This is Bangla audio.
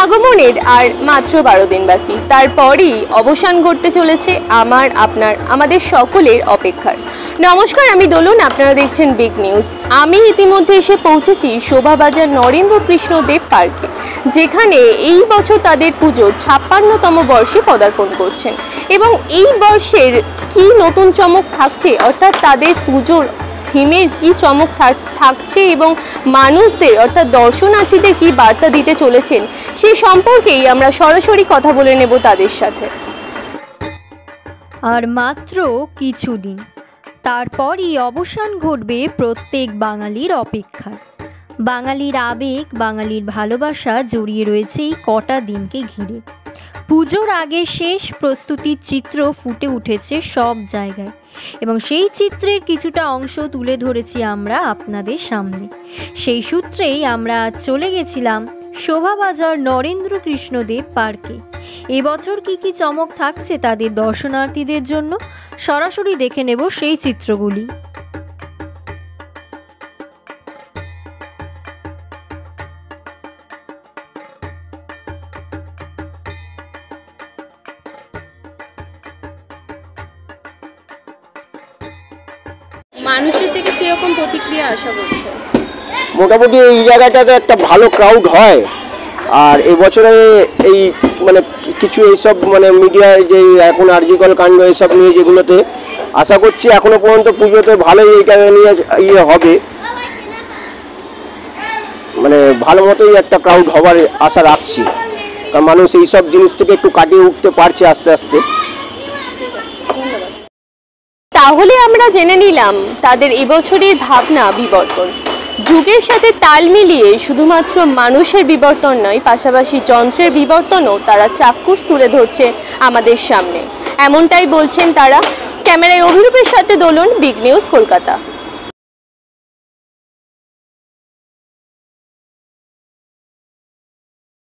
আগমনের আর মাত্র 12 দিন বাকি, তারপরই অবসান ঘটতে চলেছে আমাদের সকলের অপেক্ষার। নমস্কার, আমি দোলন, আপনারা দেখছেন বিগ নিউজ। আমি ইতিমধ্যে এসে পৌঁছেছি শোভাবাজার নরেন্দ্র কৃষ্ণ দেব পার্কে, যেখানে এই বছর তাদের পুজো 56তম বর্ষে পদার্পণ করছেন। এবং এই বর্ষের কি নতুন চমক থাকছে, অর্থাৎ তাদের পুজোর থিমের কি চমক থাকছে এবং মানুষদের অর্থাৎ দর্শনার্থীদের কি বার্তা দিতে চলেছেন, সেই সম্পর্কেই আমরা সরাসরি কথা বলে নেব তাদের সাথে। আর মাত্র কিছুদিন, তারপরই অবসান ঘটবে প্রত্যেক বাঙালির অপেক্ষার। বাঙালির আবেগ, বাঙালির ভালোবাসা জড়িয়ে রয়েছে এই কটা দিনকে ঘিরে। পুজোর আগে শেষ প্রস্তুতির চিত্র ফুটে উঠেছে সব জায়গায়, এবং সেই চিত্রের কিছুটা অংশ তুলে ধরেছি আমরা আপনাদের সামনে। সেই সূত্রেই আমরা চলে গেছিলাম শোভাবাজার নরেন্দ্র কৃষ্ণদেব পার্কে। এবছর কি কি চমক থাকছে তাদের দর্শনার্থীদের জন্য, সরাসরি দেখে নেব সেই চিত্রগুলি। মানুষের থেকে কিরকম প্রতিক্রিয়া আশা করছে? মোটামুটি এই জায়গাটাতে একটা ভালো ক্রাউড হয়। আর এবছরে এই মানে কিছু এইসব মানে মিডিয়ায় যে এখন আরজিকল কাণ্ড এইসব নিয়ে যেগুলোতে আশা করছি এখনো পর্যন্ত পুজোতে ভালোই এইটা নিয়ে হবে, মানে ভালো মতোই একটা ক্রাউড হবার আশা রাখছি, কারণ মানুষ এইসব জিনিস থেকে একটু কাটিয়ে উঠতে পারছে আস্তে আস্তে। তাহলে আমরা জেনে নিলাম তাদের এবছরের ভাবনা বিবর্তন। যুগের সাথে তাল মিলিয়ে শুধুমাত্র মানুষের বিবর্তন নয়, পাশাপাশি যন্ত্রের বিবর্তনও তারা চাক্ষুষ তুলে ধরছে আমাদের সামনে, এমনটাই বলছেন তারা। ক্যামেরায় অভিরূপের সাথে দোলন, বিগ নিউজ, কলকাতা।